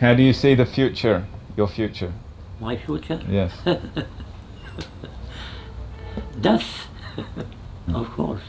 How do you see the future, your future? My future? Yes. Death, of course.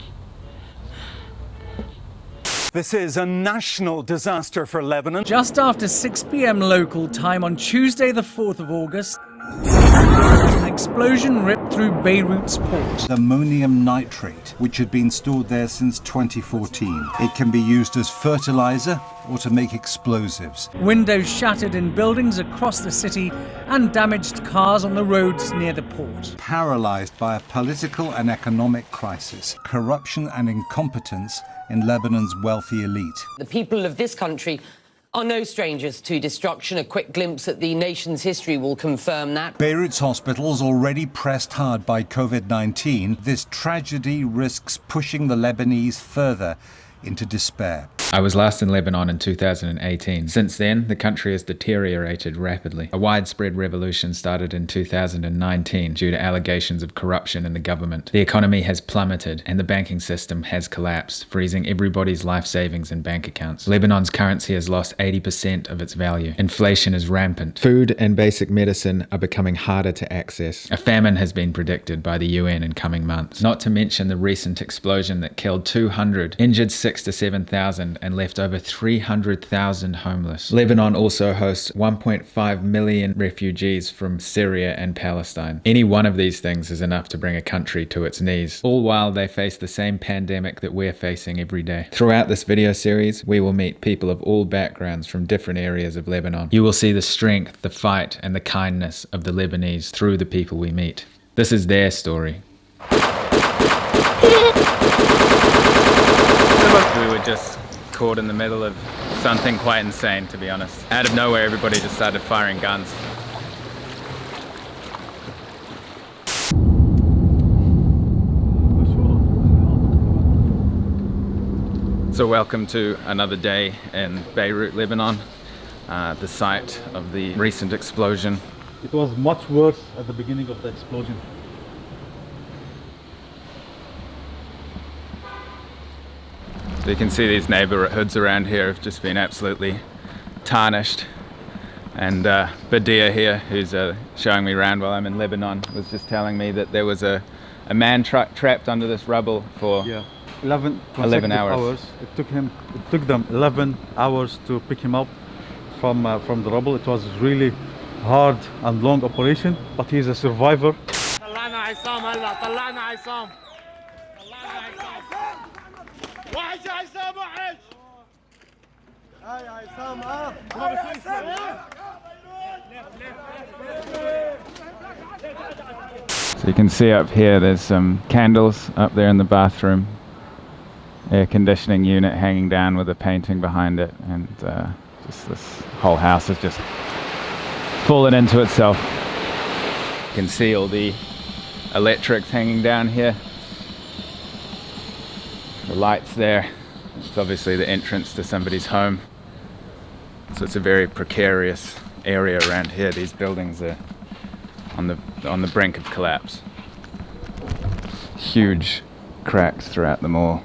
This is a national disaster for Lebanon. Just after 6 p.m. local time on Tuesday the 4th of August, an explosion ripped through Beirut's port. Ammonium nitrate, which had been stored there since 2014. It can be used as fertilizer or to make explosives. Windows shattered in buildings across the city and damaged cars on the roads near the port. Paralyzed by a political and economic crisis, corruption and incompetence in Lebanon's wealthy elite. The people of this country are no strangers to destruction. A quick glimpse at the nation's history will confirm that. Beirut's hospitals already pressed hard by COVID-19. This tragedy risks pushing the Lebanese further into despair. I was last in Lebanon in 2018. Since then, the country has deteriorated rapidly. A widespread revolution started in 2019 due to allegations of corruption in the government. The economy has plummeted and the banking system has collapsed, freezing everybody's life savings and bank accounts. Lebanon's currency has lost 80% of its value. Inflation is rampant. Food and basic medicine are becoming harder to access. A famine has been predicted by the UN in coming months. Not to mention the recent explosion that killed 200, injured 6,000 to 7,000, and left over 300,000 homeless. Lebanon also hosts 1.5 million refugees from Syria and Palestine. Any one of these things is enough to bring a country to its knees, all while they face the same pandemic that we're facing every day. Throughout this video series, we will meet people of all backgrounds from different areas of Lebanon. You will see the strength, the fight, and the kindness of the Lebanese through the people we meet. This is their story. We were just caught in the middle of something quite insane, to be honest. Out of nowhere, everybody just started firing guns. So welcome to another day in Beirut, Lebanon, the site of the recent explosion. It was much worse at the beginning of the explosion. So you can see these neighborhoods around here have just been absolutely tarnished. And Badia here, who's showing me around while I'm in Lebanon, was just telling me that there was a man trapped under this rubble for 11 hours. It took them 11 hours to pick him up from the rubble. It was really hard and long operation, but he's a survivor. So you can see up here there's some candles up there in the bathroom, air conditioning unit hanging down with a painting behind it, and just this whole house has just fallen into itself. You can see all the electrics hanging down here, the lights there. It's obviously the entrance to somebody's home. So it's a very precarious area around here. These buildings are on the brink of collapse. Huge cracks throughout them all.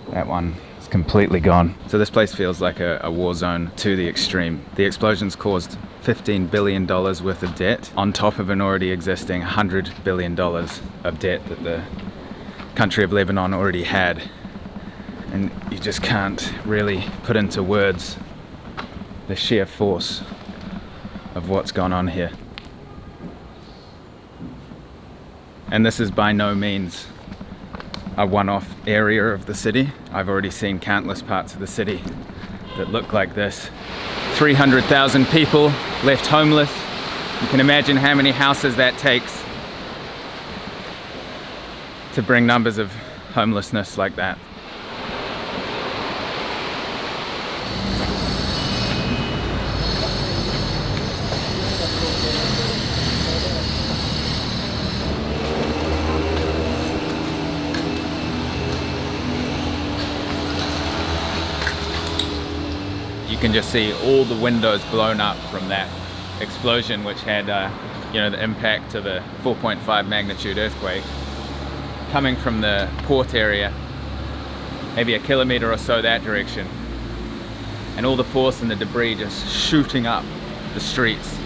That one is completely gone. So this place feels like a war zone to the extreme. The explosions caused $15 billion worth of debt on top of an already existing $100 billion of debt that the country of Lebanon already had. And you just can't really put into words the sheer force of what's gone on here. And this is by no means a one-off area of the city. I've already seen countless parts of the city that look like this. 300,000 people left homeless. You can imagine how many houses that takes to bring numbers of homelessness like that. You can just see all the windows blown up from that explosion, which had the impact of a 4.5 magnitude earthquake coming from the port area, maybe a kilometer or so that direction. and all the force and the debris just shooting up the streets.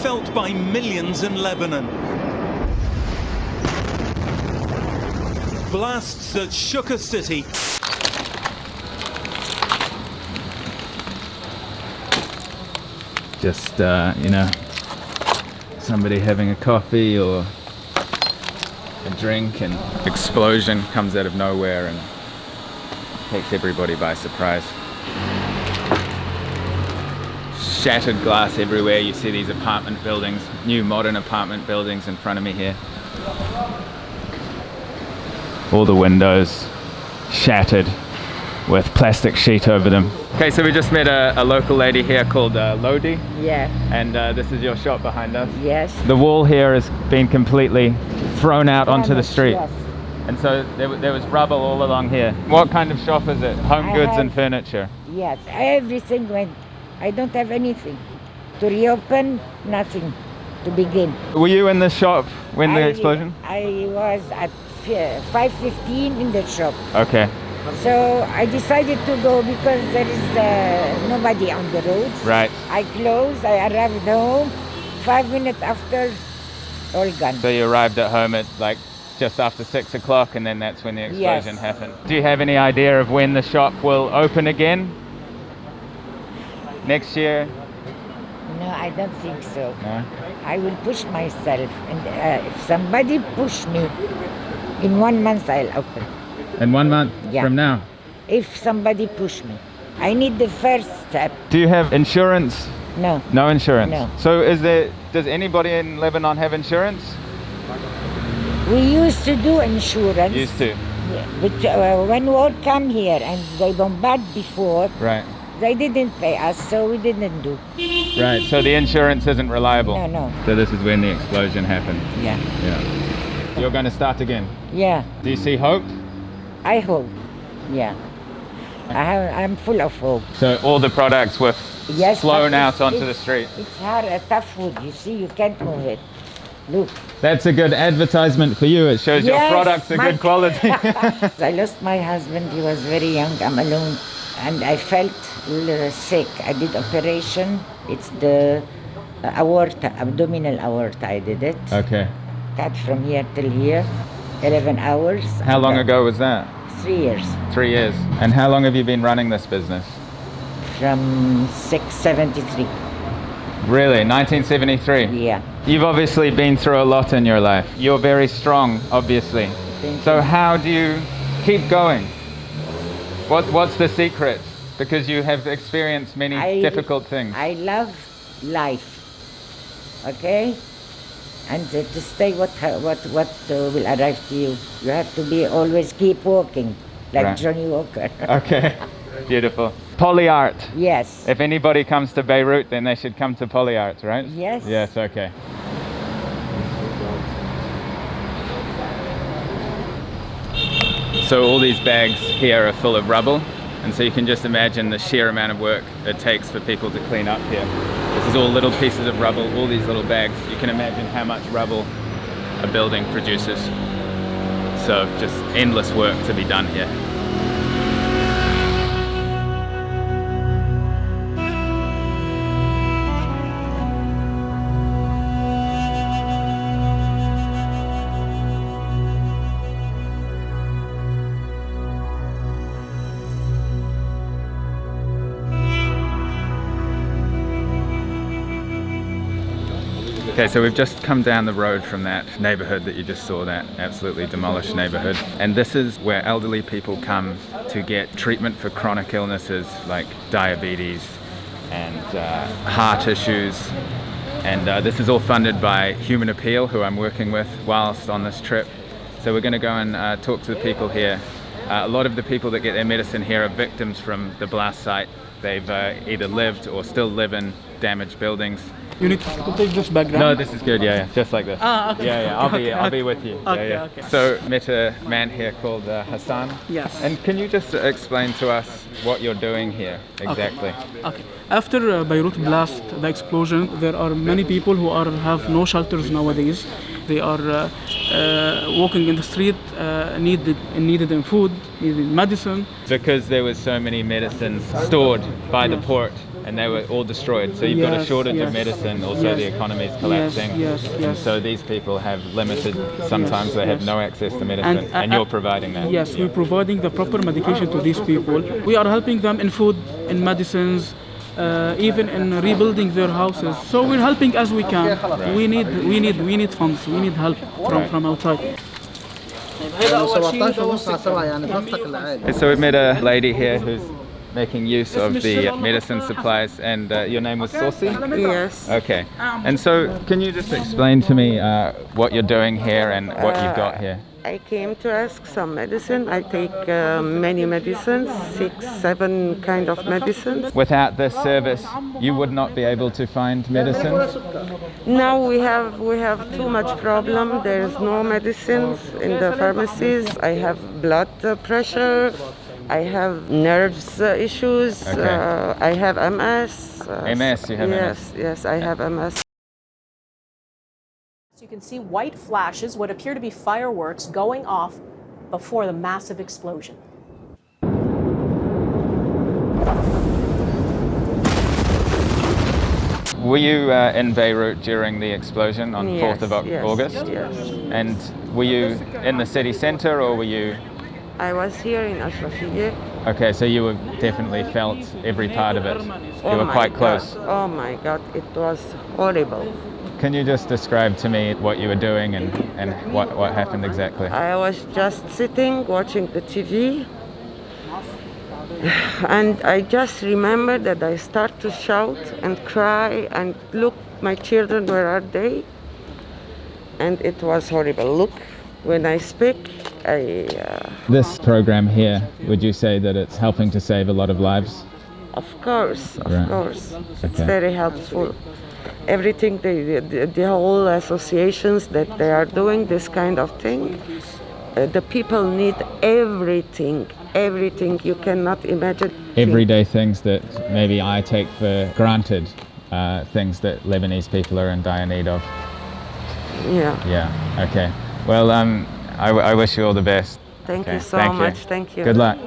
Felt by millions in Lebanon. Blasts that shook a city. Just, you know, somebody having a coffee or a drink, and explosion comes out of nowhere and takes everybody by surprise. Shattered glass everywhere. You see these apartment buildings, new modern apartment buildings in front of me here. All the windows shattered with plastic sheet over them. Okay, so we just met a local lady here called Lodi. Yeah. And this is your shop behind us. Yes. The wall here has been completely thrown out onto the street. Yes. And so there was rubble all along here. What kind of shop is it? Home goods and furniture? Yes. Everything went. I don't have anything. To reopen, nothing. To begin. Were you in the shop when the explosion? I was at 5:15 in the shop. Okay. So I decided to go because there is nobody on the roads. Right. I closed. I arrived home. 5 minutes after, all gone. So you arrived at home at like just after 6 o'clock, and then that's when the explosion happened. Do you have any idea of when the shop will open again? Next year? No, I don't think so. No? I will push myself, and if somebody push me, in 1 month I'll open. In 1 month Yeah. from now? If somebody push me, I need the first step. Do you have insurance? No. No insurance? No. So does anybody in Lebanon have insurance? We used to do insurance. Used to. Yeah. But when war come here and they bombard before, Right. they didn't pay us, so we didn't do. Right, so the insurance isn't reliable? No, no. So this is when the explosion happened? Yeah. Yeah. You're going to start again? Yeah. Do you see hope? I hope. Yeah. I'm full of hope. So all the products were Yes, flown but out onto the it's- street? It's hard, tough wood. You see, you can't move it. Look. That's a good advertisement for you. It shows your Yes, products are good quality. I lost my husband. He was very young. I'm alone. And I felt a little sick. I did operation. It's the aorta, abdominal aorta. I did it. Okay. Cut from here till here, 11 hours. How long ago was that? 3 years. 3 years. And how long have you been running this business? From 673. Really? 1973? Yeah. You've obviously been through a lot in your life. You're very strong, obviously. Thank So you. how do you keep going? What's the secret? Because you have experienced many difficult things. I love life. Okay? And to stay what will arrive to you. You have to be always keep walking, like Right. Johnny Walker. Okay, beautiful. Polyart. Yes. If anybody comes to Beirut, then they should come to Polyart, right? Yes. Yes, okay. So all these bags here are full of rubble, and so you can just imagine the sheer amount of work it takes for people to clean up here. This is all little pieces of rubble, all these little bags. You can imagine how much rubble a building produces. So just endless work to be done here. Okay, so we've just come down the road from that neighborhood that you just saw, that absolutely demolished neighborhood. And this is where elderly people come to get treatment for chronic illnesses like diabetes and heart issues. And this is all funded by Human Appeal, who I'm working with whilst on this trip. So we're going to go and talk to the people here. A lot of the people that get their medicine here are victims from the blast site. They've either lived or still live in damaged buildings. You need to take this background? No, this is good, yeah, just like this. Ah, okay. Yeah, I'll be with you. Okay, yeah. okay. So, met a man here called Hassan. Yes. And can you just explain to us what you're doing here exactly? Okay. After Beirut blast, the explosion, there are many people who have no shelters nowadays. They are walking in the street, needed in food, needed medicine. Because there was so many medicines stored by the port and they were all destroyed. So you've got a shortage of medicine, also the economy is collapsing. And so these people have limited, sometimes they have no access to medicine, and you're providing that. Yes, we're providing the proper medication to these people. We are helping them in food, in medicines, even in rebuilding their houses. So we're helping as we can. Right. We need funds, we need help from outside. So we've met a lady here who's making use of the medicine supplies, and your name was Saucy? Yes. Okay. And so can you just explain to me what you're doing here and what you've got here? I came to ask some medicine. I take many medicines, 6, 7 kind of medicines. Without this service, you would not be able to find medicine? Now we have too much problem. There's no medicines in the pharmacies. I have blood pressure. I have nerves issues. Okay. I have MS. MS, you have yes, MS? Yes, I have MS. You can see white flashes, what appear to be fireworks, going off before the massive explosion. Were you in Beirut during the explosion on 4th of August? Yes. And were you in the city center or were you? I was here in Ashrafiyeh. Okay, so you were definitely felt every part of it. You were quite close. Oh my God, it was horrible. Can you just describe to me what you were doing and what happened exactly? I was just sitting watching the TV, and I just remember that I start to shout and cry and look, my children, where are they? And it was horrible. Look, when I speak, This program here, would you say that it's helping to save a lot of lives? Of course, of course. It's Okay. very helpful. Everything, the whole associations that they are doing this kind of thing, the people need everything you cannot imagine. Everyday things that maybe I take for granted, things that Lebanese people are in dire need of. Yeah. Yeah, okay. Well, I wish you all the best. Thank Okay, you so thank much. Thank you. Good luck.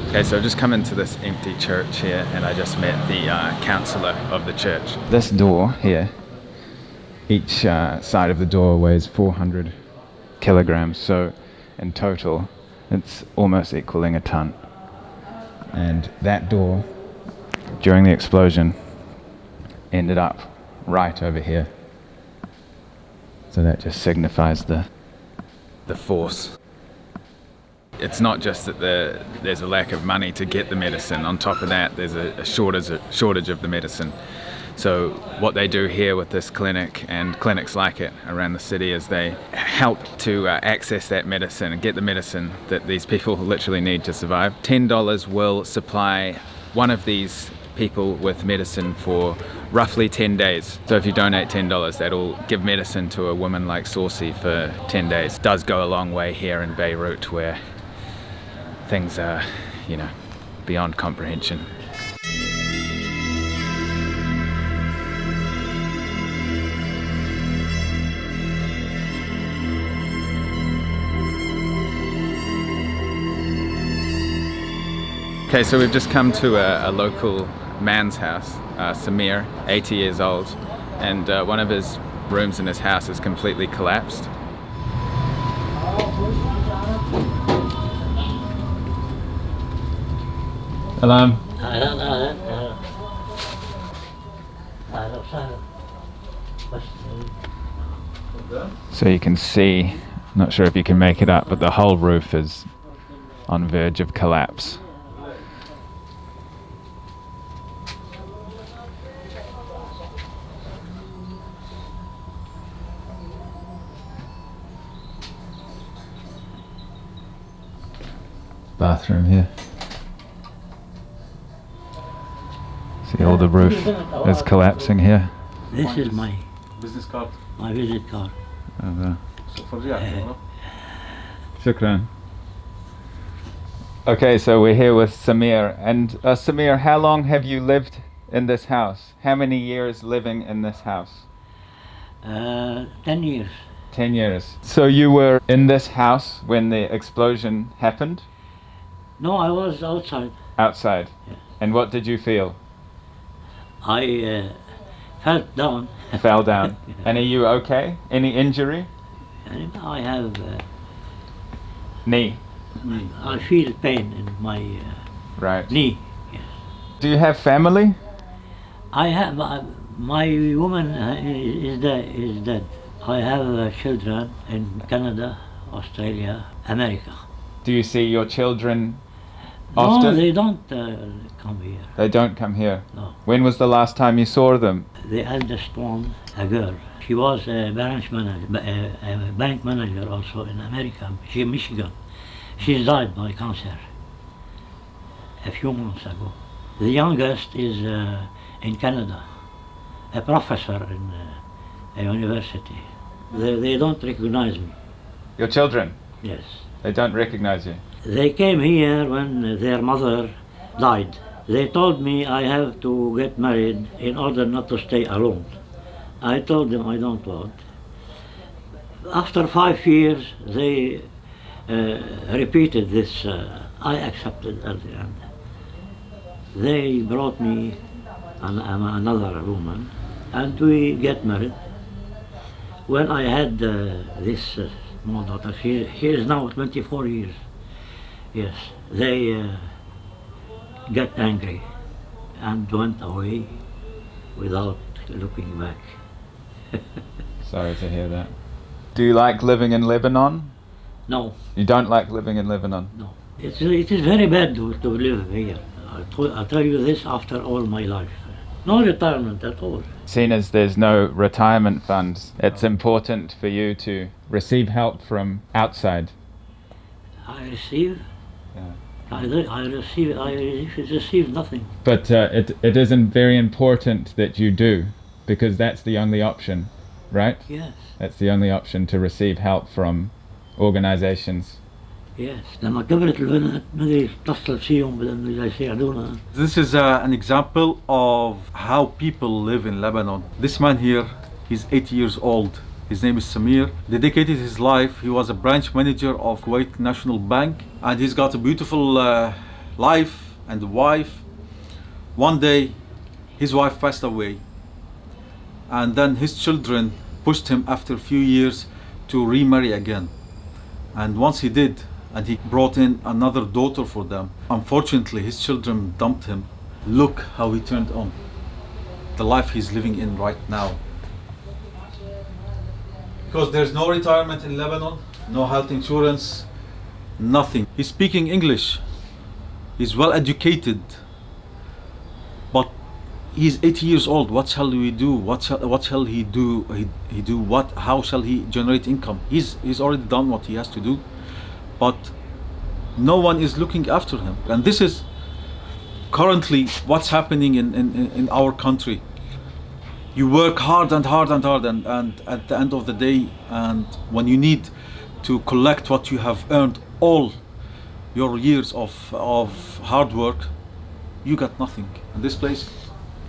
Okay, so I've just come into this empty church here and I just met the councillor of the church. This door here, each side of the door weighs 400 kilograms, so in total it's almost equaling a ton. And that door, during the explosion, ended up right over here. So that just signifies the force. It's not just that there's a lack of money to get the medicine. On top of that, there's a shortage of the medicine. So what they do here with this clinic and clinics like it around the city is they help to access that medicine and get the medicine that these people literally need to survive. $10 will supply one of these people with medicine for roughly 10 days. So if you donate $10, that'll give medicine to a woman like Saucy for 10 days. It does go a long way here in Beirut where things are, beyond comprehension. Okay, so we've just come to a local man's house, Samir, 80 years old, and one of his rooms in his house is completely collapsed. Salam. So you can see, not sure if you can make it up, but the whole roof is on verge of collapse. Bathroom here. See, all the roof is collapsing here. This is my business card. my visit card. Shukran. Okay, so we're here with Samir. And Samir, how long have you lived in this house? How many years living in this house? 10 years. 10 years. So you were in this house when the explosion happened? No, I was outside. Outside? Yeah. And what did you feel? I fell down. Fell down. And are you okay? Any injury? And I have Knee? I feel pain in my Right. knee. Yes. Do you have family? I have my woman is dead. I have children in Canada, Australia, America. Do you see your children often? No, they don't come here. They don't come here? No. When was the last time you saw them? The eldest one, a girl. She was a bank manager also in America, Michigan. She died by cancer a few months ago. The youngest is in Canada, a professor in a university. They don't recognize me. Your children? Yes. They don't recognize you? They came here when their mother died. They told me I have to get married in order not to stay alone. I told them I don't want. After 5 years, they repeated this. I accepted at the end. They brought me another woman, and we get married. When I had this small daughter, she is now 24 years. Yes, they got angry and went away without looking back. Sorry to hear that. Do you like living in Lebanon? No. You don't like living in Lebanon? No. It is very bad to live here. I'll tell you this after all my life. No retirement at all. Seeing as there's no retirement funds, it's important for you to receive help from outside. I receive? Yeah. I receive nothing. But it isn't very important that you do, because that's the only option, right? Yes. That's the only option, to receive help from organizations. Yes. لما كبرت البنات بدي اتصل فيهم بدهم يساعدونا. This is an example of how people live in Lebanon. This man here, he's 80 years old. His name is Samir. Dedicated his life. He was a branch manager of Kuwait National Bank, and he's got a beautiful life and a wife. One day, his wife passed away, and then his children pushed him after a few years to remarry again. And once he did, and he brought in another daughter for them, unfortunately his children dumped him. Look how he turned on. The life he's living in right now. Because there's no retirement in Lebanon, no health insurance, nothing. He's speaking English. He's well educated. But he's 80 years old. What shall we do? What shall he do? He do what? How shall he generate income? He's already done what he has to do, but no one is looking after him. And this is currently what's happening in our country. You work hard and hard and hard, and at the end of the day, and when you need to collect what you have earned all your years of hard work, you got nothing. And this place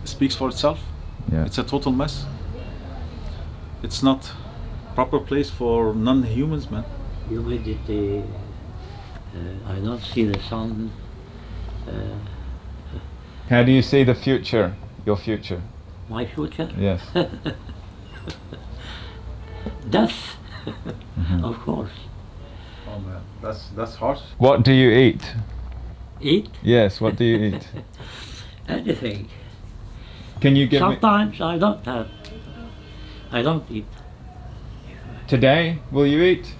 speaks for itself. Yeah. It's a total mess. It's not proper place for non-humans, man. Humidity. I don't see the sun. How do you see the future, your future? My future? Yes. Death, of course. Oh man, that's harsh. What do you eat? Eat? Yes, what do you eat? Anything. Can you give Sometimes I don't have. I don't eat. Today, will you eat?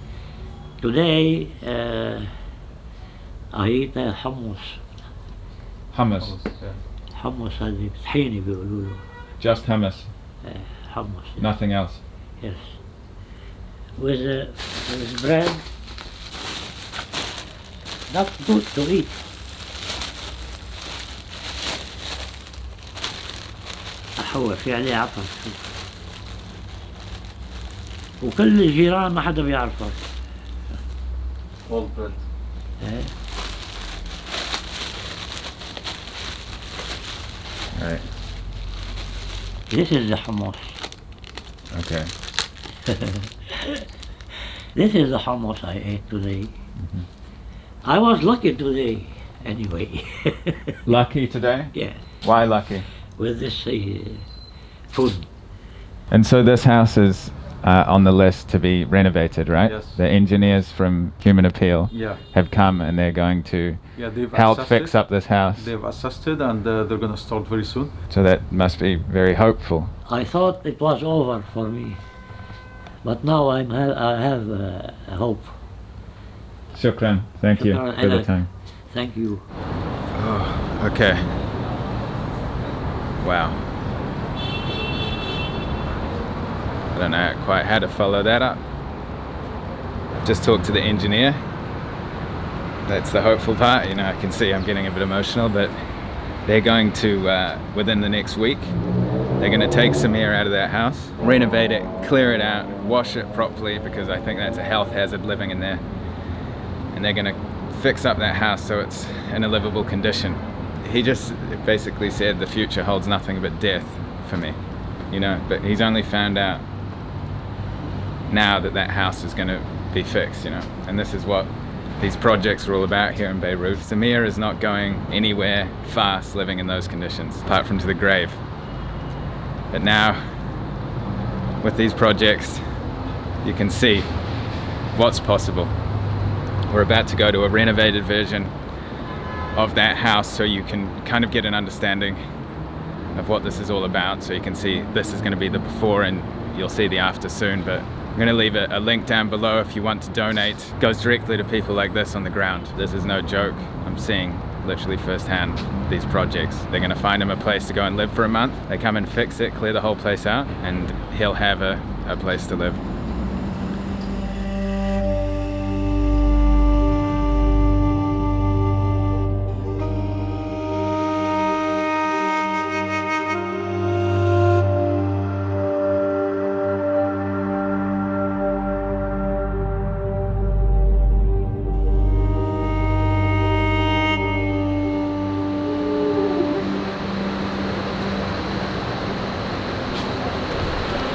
Today, I eat hummus. Hummus. Hummus هذه طحينة بيقولوا له. Just hummus. Hummus. Yes. Nothing else. Yes. With bread. Not good to eat. أحوى في عليه عطر. وكل الجيران ما حدا بيعرفه. All bread. Right. This is the hummus. Okay. This is the hummus I ate today. I was lucky today, anyway. Lucky today? Yeah, Why lucky? with this food. And so this house is on the list to be renovated, right? Yes. The engineers from Human Appeal Yeah. have come and they're going to Yeah, they've help assessed fix it. up this house. They've assessed it and they're going to start very soon. So that must be very hopeful. I thought it was over for me, but now I have hope. Shukran. Thank you Shukran, for the and time. Thank you. Oh, okay. Wow. I don't know quite how to follow that up. Just talked to the engineer. That's the hopeful part. You know, I can see I'm getting a bit emotional, but they're going to, within the next week, they're going to take Samir out of that house, renovate it, clear it out, wash it properly, because I think that's a health hazard living in there. And they're going to fix up that house so it's in a livable condition. He just basically said the future holds nothing but death for me, you know, but he's only found out now that that house is going to be fixed, you know, and this is what these projects are all about here in Beirut. Samir is not going anywhere fast living in those conditions, apart from to the grave. But now, with these projects, you can see what's possible. We're about to go to a renovated version of that house so you can kind of get an understanding of what this is all about. So you can see this is going to be the before and you'll see the after soon, but I'm going to leave a link down below if you want to donate. It goes directly to people like this on the ground. This is no joke. I'm seeing literally firsthand these projects. They're going to find him a place to go and live for a month. They come and fix it, clear the whole place out, and he'll have a place to live.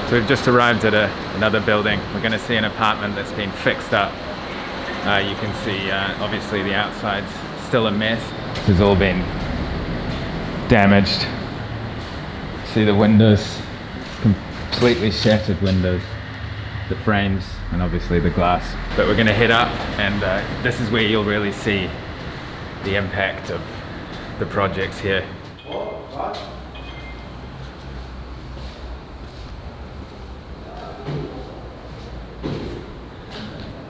So we've just arrived at another building. We're going to see an apartment that's been fixed up. You can see obviously the outside's still a mess. It's all been damaged. See the windows, completely shattered windows, the frames, and obviously the glass. But we're going to head up, and this is where you'll really see the impact of the projects here.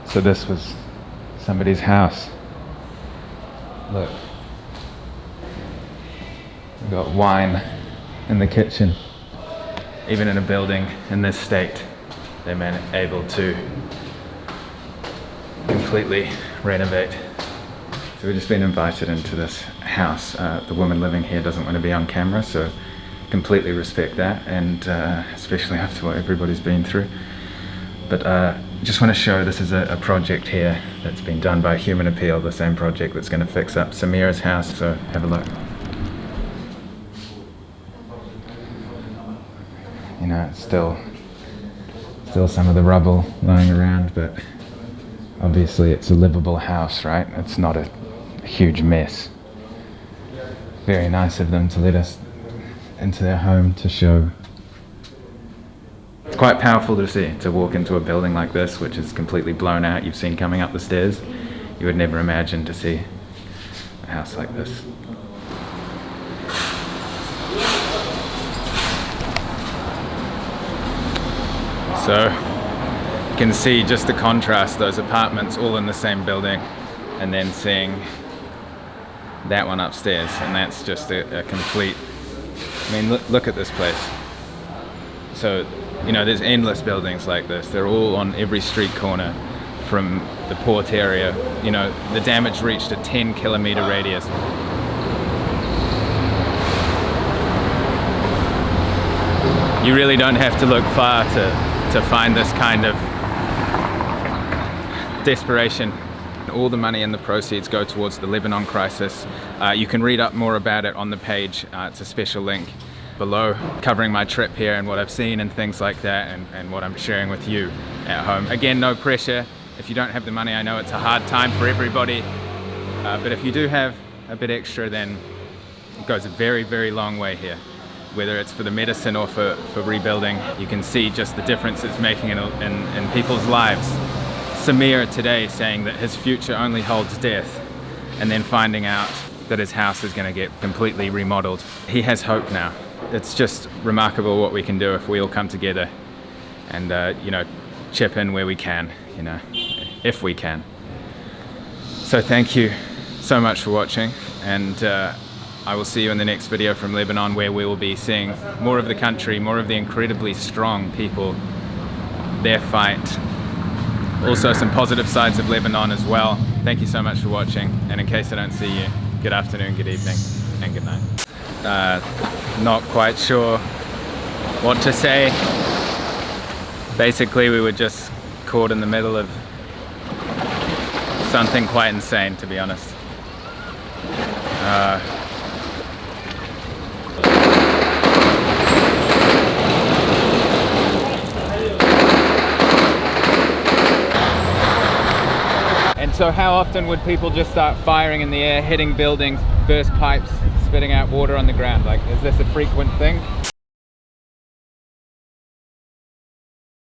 So this was somebody's house. Look. We've got wine in the kitchen. Even in a building in this state, they've been able to completely renovate. So we've just been invited into this house. The woman living here doesn't want to be on camera, so completely respect that, and especially after what everybody's been through. But just want to show this is a project here that's been done by Human Appeal, the same project that's going to fix up Samir's house, so have a look. You know, it's still some of the rubble lying around, but obviously it's a livable house, right? It's not a huge mess. Very nice of them to let us into their home to show. It's quite powerful to see, to walk into a building like this, which is completely blown out. You've seen coming up the stairs. You would never imagine to see a house like this. So you can see just the contrast, those apartments all in the same building, and then seeing that one upstairs, and that's just a complete, I mean, look at this place. So, you know, there's endless buildings like this. They're all on every street corner from the port area. You know, the damage reached a 10-kilometer radius. You really don't have to look far to find this kind of desperation. All the money and the proceeds go towards the Lebanon crisis. You can read up more about it on the page. It's a special link. below, covering my trip here and what I've seen and things like that, and what I'm sharing with you at home. Again, no pressure. If you don't have the money, I know it's a hard time for everybody, but if you do have a bit extra, then it goes a very, very long way here. Whether it's for the medicine or for rebuilding, you can see just the difference it's making in people's lives. Samir today saying that his future only holds death, and then finding out that his house is going to get completely remodeled. He has hope now. It's just remarkable what we can do if we all come together and you know, chip in where we can, you know, if we can. So thank you so much for watching, and I will see you in the next video from Lebanon, where we will be seeing more of the country, more of the incredibly strong people, their fight. Also some positive sides of Lebanon as well. Thank you so much for watching, and in case I don't see you, good afternoon, good evening, and good night. Not quite sure what to say. Basically, we were just caught in the middle of something quite insane, to be honest. And so how often would people just start firing in the air, hitting buildings, burst pipes, spitting out water on the ground? Like, is this a frequent thing?